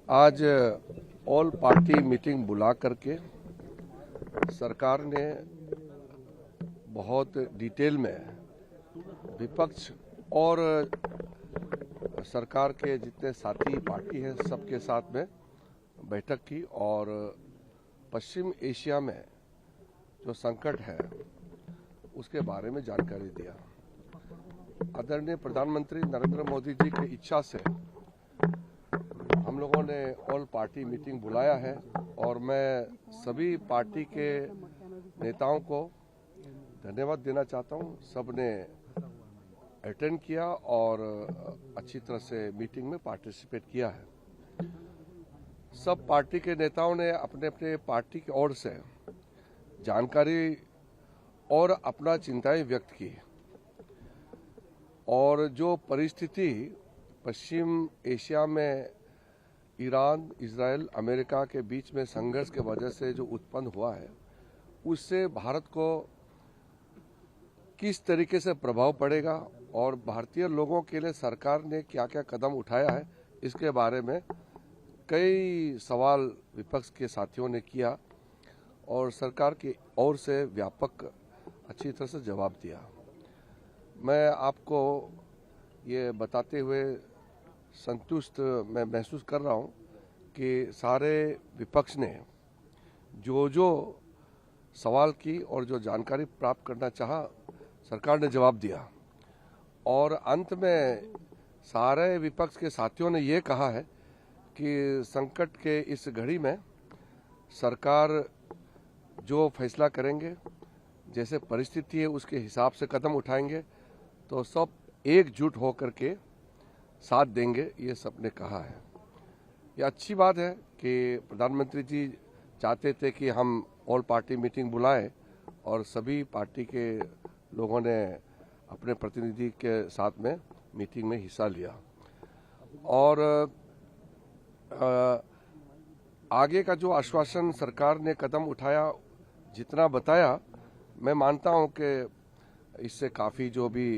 आज all party meeting बुला करके सरकार ने बहुत डिटेल में विपक्ष और सरकार के जितने साथी पार्टी हैं सबके साथ में बैठक की और पश्चिम एशिया में जो संकट है उसके बारे में जानकारी दिया। आदरणीय प्रधानमंत्री नरेंद्र मोदी जी की इच्छा से हम लोगों ने ऑल पार्टी मीटिंग बुलाया है और मैं सभी पार्टी के नेताओं को धन्यवाद देना चाहता हूं। सब ने अटेंड किया और अच्छी तरह से मीटिंग में पार्टिसिपेट किया है। सब पार्टी के नेताओं ने अपने अपने पार्टी की ओर से जानकारी और अपना चिंताएं व्यक्त की और जो परिस्थिति पश्चिम एशिया में ईरान, इजराइल, अमेरिका के बीच में संघर्ष के वजह से जो उत्पन्न हुआ है उससे भारत को किस तरीके से प्रभाव पड़ेगा और भारतीय लोगों के लिए सरकार ने क्या क्या कदम उठाया है इसके बारे में कई सवाल विपक्ष के साथियों ने किया और सरकार की ओर से व्यापक अच्छी तरह से जवाब दिया। मैं आपको ये बताते हुए संतुष्ट मैं महसूस कर रहा हूँ कि सारे विपक्ष ने जो सवाल की और जो जानकारी प्राप्त करना चाहा सरकार ने जवाब दिया और अंत में सारे विपक्ष के साथियों ने ये कहा है कि संकट के इस घड़ी में सरकार जो फैसला करेंगे, जैसे परिस्थिति है उसके हिसाब से कदम उठाएंगे तो सब एकजुट होकर के साथ देंगे, ये सबने कहा है। ये अच्छी बात है कि प्रधानमंत्री जी चाहते थे कि हम ऑल पार्टी मीटिंग बुलाएं और सभी पार्टी के लोगों ने अपने प्रतिनिधि के साथ में मीटिंग में हिस्सा लिया और आगे का जो आश्वासन सरकार ने कदम उठाया जितना बताया, मैं मानता हूं कि इससे काफ़ी जो भी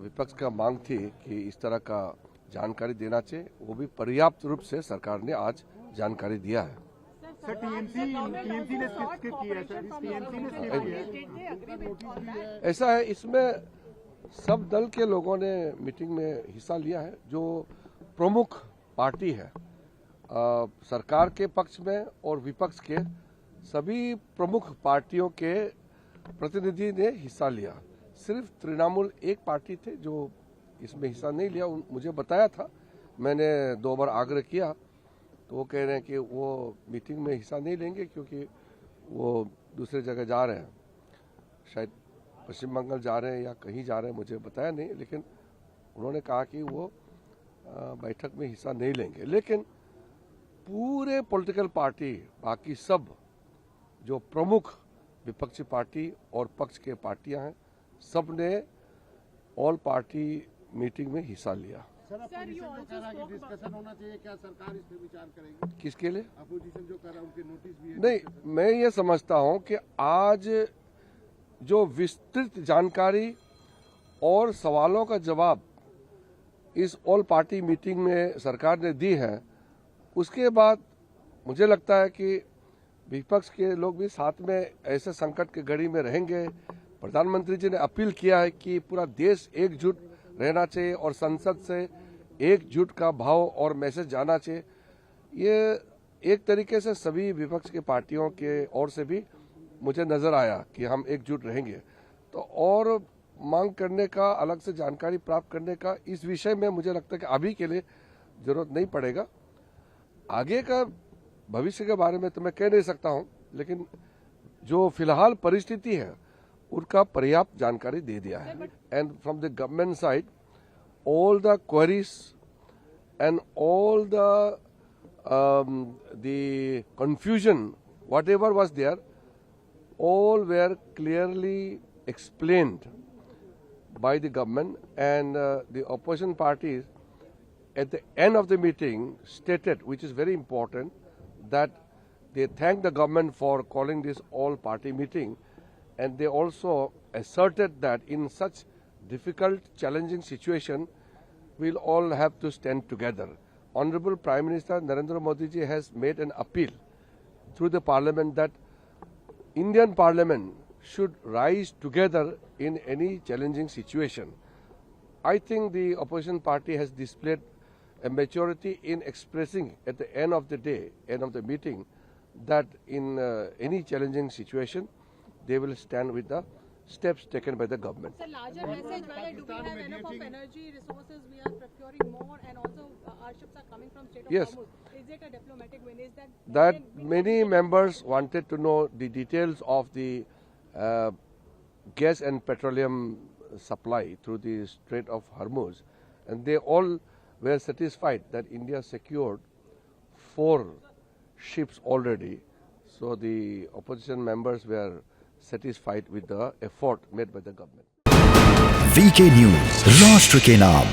विपक्ष का मांग थी कि इस तरह का जानकारी देना चाहिए वो भी पर्याप्त रूप से सरकार ने आज जानकारी दिया है। सर, टीएमसी ने स्किप किया है। टीएमसी ने स्किप किया है। ऐसा है, इसमें सब दल के लोगों ने मीटिंग में हिस्सा लिया है। जो प्रमुख पार्टी है सरकार के पक्ष में और विपक्ष के सभी प्रमुख पार्टियों के प्रतिनिधि ने हिस्सा लिया। सिर्फ तृणमूल एक पार्टी थे जो इसमें हिस्सा नहीं लिया। मुझे बताया था, मैंने 2 बार आग्रह किया तो वो कह रहे हैं कि वो मीटिंग में हिस्सा नहीं लेंगे क्योंकि वो दूसरे जगह जा रहे हैं, शायद पश्चिम बंगाल जा रहे हैं या कहीं जा रहे हैं, मुझे बताया नहीं, लेकिन उन्होंने कहा कि वो बैठक में हिस्सा नहीं लेंगे। लेकिन पूरे पॉलिटिकल पार्टी बाकी सब जो प्रमुख विपक्षी पार्टी और पक्ष के पार्टियां हैं सब ने ऑल पार्टी मीटिंग में हिस्सा लिया। सर, अपोजिशन जो कह रहा है कि डिस्कशन होना चाहिए, क्या सरकार इस पे विचार करेगी? किसके लिए? अपोजिशन जो कह रहा है उनके नोटिस भी है। नहीं, मैं ये समझता हूं कि आज जो विस्तृत जानकारी और सवालों का जवाब इस ऑल पार्टी मीटिंग में सरकार ने दी है, उसके बाद मुझे लगता है कि विपक्ष के लोग भी साथ में ऐसे संकट के घड़ी में रहेंगे। प्रधानमंत्री जी ने अपील किया है कि पूरा देश एकजुट रहना चाहिए और संसद से एकजुट का भाव और मैसेज जाना चाहिए। ये एक तरीके से सभी विपक्ष के पार्टियों के ओर से भी मुझे नजर आया कि हम एकजुट रहेंगे। तो और मांग करने का, अलग से जानकारी प्राप्त करने का इस विषय में मुझे लगता है कि अभी के लिए जरूरत नहीं पड़ेगा। आगे का भविष्य के बारे में तो मैं कह नहीं सकता हूं, लेकिन जो फिलहाल परिस्थिति है उनका पर्याप्त जानकारी दे दिया है। And from the government side all the queries and all the confusion whatever was there all were clearly explained by the government, and the opposition parties at the end of the meeting stated, which is very important, that they thanked the government for calling this all-party meeting, and they also asserted that in such difficult, challenging situation, we'll all have to stand together. Honorable Prime Minister Narendra Modi ji has made an appeal through the Parliament that Indian Parliament should rise together in any challenging situation. I think the opposition party has displayed a maturity in expressing at the end of the day, end of the meeting, that in any challenging situation, they will stand with the steps taken by the government. Sir, larger message, whether do we have enough of energy resources, we are procuring more, and also our ships are coming from Strait of Yes. Hormuz. Is it a diplomatic win? Is That many members wanted to know the details of the gas and petroleum supply through the Strait of Hormuz, and they all were satisfied that India secured 4 ships already. So the opposition members were satisfied with the effort made by the government. VK News, राष्ट्र के नाम।